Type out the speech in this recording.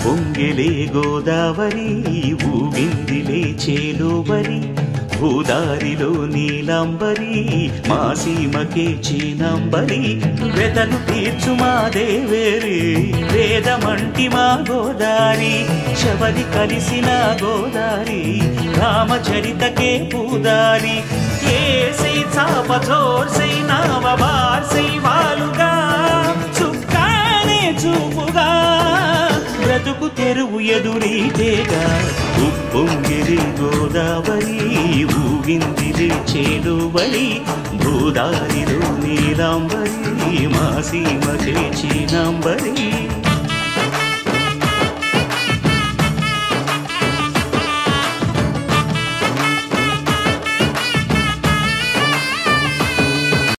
పొంగిలే గోదావరి ఊగిందిలే చేలోబరి భూదారిలో నీలంబరి మా సీమకే చీనంబరి వెతలు తీర్చు మా దేవేరి వేదమంటి మా గోదారి శబరి కలిసిన గోదారి రామచరితకే పూదారి ఏసై చాప జోర్సై నావ బార్సై వాలుగా చుక్కానే చూపుగా బ్రతుకు తెరువు ఎదురీతేగా ఉప్పొంగిరి గోదావరి ఊగిందిలే చేలోబరి భూదారిలో నీలాంబరి మా సీమకే చీనాంబరి